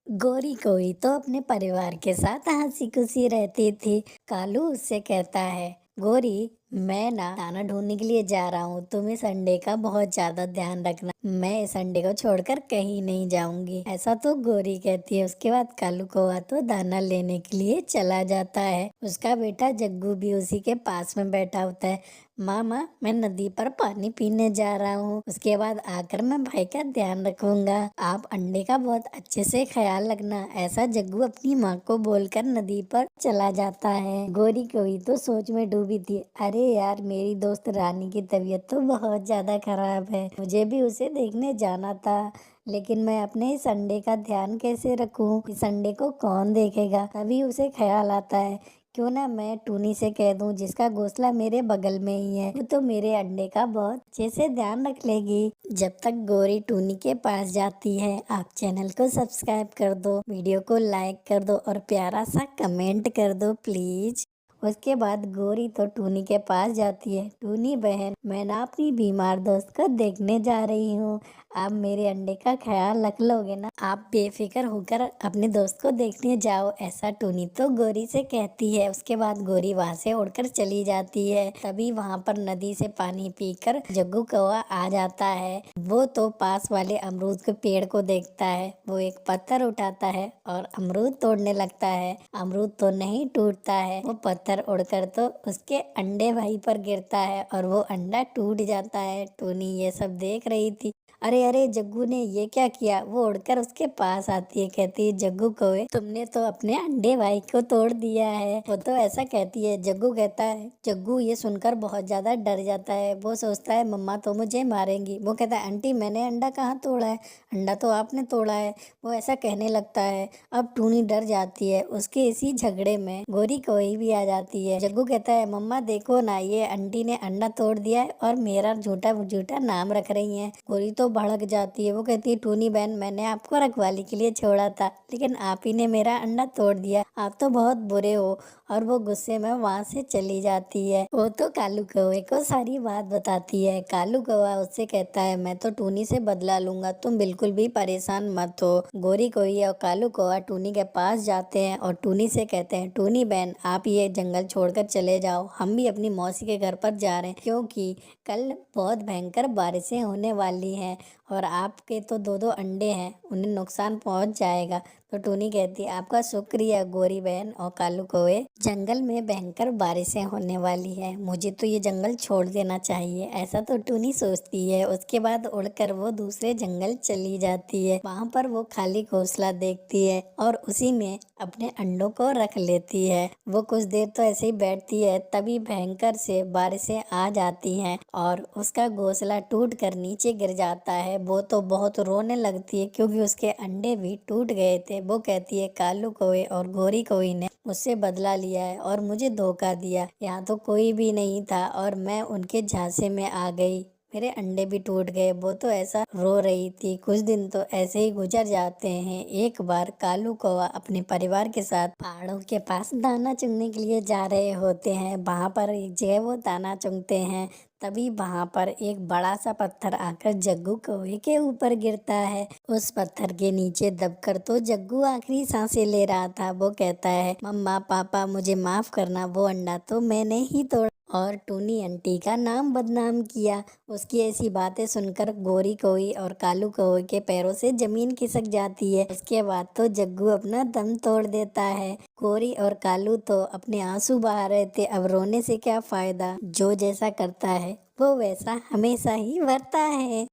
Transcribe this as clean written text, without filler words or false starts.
गौरी कोई तो अपने परिवार के साथ हंसी खुशी रहती थी। कालू उससे कहता है, गौरी, मैं ना खाना ढूंढने के लिए जा रहा हूँ, तुम इस अंडे का बहुत ज्यादा ध्यान रखना। मैं इस अंडे को छोड़कर कहीं नहीं जाऊंगी। ऐसा तो गौरी कहती है। उसके बाद कालू कौवा तो दाना लेने के लिए चला जाता है। उसका बेटा जग्गू भी उसी के पास में बैठा होता है। मामा, मैं नदी पर पानी पीने जा रहा हूँ, उसके बाद आकर मैं भाई का ध्यान रखूंगा। आप अंडे का बहुत अच्छे से ख्याल रखना। ऐसा जग्गू अपनी माँ को बोलकर नदी पर चला जाता है। गौरी कोई तो सोच में डूबी थी। अरे यार, मेरी दोस्त रानी की तबीयत तो बहुत ज्यादा खराब है, मुझे भी उसे देखने जाना था, लेकिन मैं अपने इस अंडे का ध्यान कैसे रखूं? इस अंडे को कौन देखेगा? तभी उसे ख्याल आता है, क्यों ना मैं टूनी से कह दूं, जिसका घोंसला मेरे बगल में ही है, वो तो मेरे अंडे का बहुत अच्छे से ध्यान रख लेगी। जब तक गौरी टूनी के पास जाती है, आप चैनल को सब्सक्राइब कर दो, वीडियो को लाइक कर दो और प्यारा सा कमेंट कर दो प्लीज। उसके बाद गौरी तो टूनी के पास जाती है। टूनी बहन, मैं ना अपनी बीमार दोस्त को देखने जा रही हूँ, आप मेरे अंडे का ख्याल रख लोगे ना? आप बेफिक्र होकर अपने दोस्त को देखने जाओ, ऐसा टूनी तो गौरी से कहती है। उसके बाद गौरी वहाँ से उड़कर चली जाती है। तभी वहाँ पर नदी से पानी पीकर जग्गू कौवा आ जाता है। वो तो पास वाले अमरूद के पेड़ को देखता है। वो एक पत्थर उठाता है और अमरूद तोड़ने लगता है। अमरूद तो नहीं टूटता है, वो पत्थर उड़कर तो उसके अंडे भाई पर गिरता है और वो अंडा टूट जाता है। टूनी ये सब देख रही थी। अरे अरे, जग्गू ने ये क्या किया? वो उड़कर उसके पास आती है, कहती है, जग्गू कौवे, तुमने तो अपने अंडे भाई को तोड़ दिया है। वो तो ऐसा कहती है। जग्गू कहता है, जग्गू ये सुनकर बहुत ज्यादा डर जाता है। वो सोचता है मम्मा तो मुझे मारेंगी। वो कहता है, आंटी, मैंने अंडा कहाँ तोड़ा है, अंडा तो आपने तोड़ा है। वो ऐसा कहने लगता है। अब टूनी डर जाती है। उसके इसी झगड़े में गौरी कोई भी आ जाती है। जग्गू कहता है, मम्मा देखो ना, ये आंटी ने अंडा तोड़ दिया है और मेरा झूठा झूठा नाम रख रही है। गौरी तो भड़क जाती है। वो कहती है, टूनी बहन, मैंने आपको रखवाली के लिए छोड़ा था, लेकिन आप ही ने मेरा अंडा तोड़ दिया, आप तो बहुत बुरे हो। और वो गुस्से में वहाँ से चली जाती है। वो तो कालू कौवे को सारी बात बताती है। कालू कौवा उससे कहता है, मैं तो टूनी से बदला लूंगा, तुम बिल्कुल भी परेशान मत हो। गौरी कोई और कालू कौवा टूनी के पास जाते हैं और टूनी से कहते हैं, टूनी बहन, आप ये जंगल छोड़कर चले जाओ, हम भी अपनी मौसी के घर पर जा रहे हैं, क्योंकि कल बहुत भयंकर बारिशें होने वाली हैं और आपके तो दो दो अंडे हैं, उन्हें नुकसान पहुंच जाएगा। तो टूनी कहती है, आपका शुक्रिया गौरी बहन और कालू कौवे, जंगल में भयंकर बारिशें होने वाली है, मुझे तो ये जंगल छोड़ देना चाहिए। ऐसा तो टूनी सोचती है। उसके बाद उड़कर वो दूसरे जंगल चली जाती है। वहाँ पर वो खाली घोंसला देखती है और उसी में अपने अंडों को रख लेती है। वो कुछ देर तो ऐसे ही बैठती है, तभी भयंकर से बारिशें आ जाती हैं और उसका घोंसला टूट कर नीचे गिर जाता है। वो तो बहुत रोने लगती है, क्योंकि उसके अंडे भी टूट गए थे। वो कहती है, कालू कौवे और गौरी कौवे ने मुझसे बदला लिया है और मुझे धोखा दिया। यहाँ तो कोई भी नहीं था और मैं उनके झांसे में आ गई, मेरे अंडे भी टूट गए। वो तो ऐसा रो रही थी। कुछ दिन तो ऐसे ही गुजर जाते हैं। एक बार कालू कौवा अपने परिवार के साथ पहाड़ों के पास दाना चुगने के लिए जा रहे होते हैं। वहाँ पर एक जगह वो दाना चुगते हैं। तभी वहाँ पर एक बड़ा सा पत्थर आकर जग्गू कौवे के ऊपर गिरता है। उस पत्थर के नीचे दबकर तो जग्गू आखिरी सांसें ले रहा था। वो कहता है, मम्मा पापा, मुझे माफ करना, वो अंडा तो मैंने ही तोड़ा और टूनी आंटी का नाम बदनाम किया। उसकी ऐसी बातें सुनकर गौरी कौवी और कालू कौवे के पैरों से जमीन खिसक जाती है। उसके बाद तो जग्गू अपना दम तोड़ देता है। गौरी और कालू तो अपने आंसू बहा रहे थे। अब रोने से क्या फायदा, जो जैसा करता है वो वैसा हमेशा ही भरता है।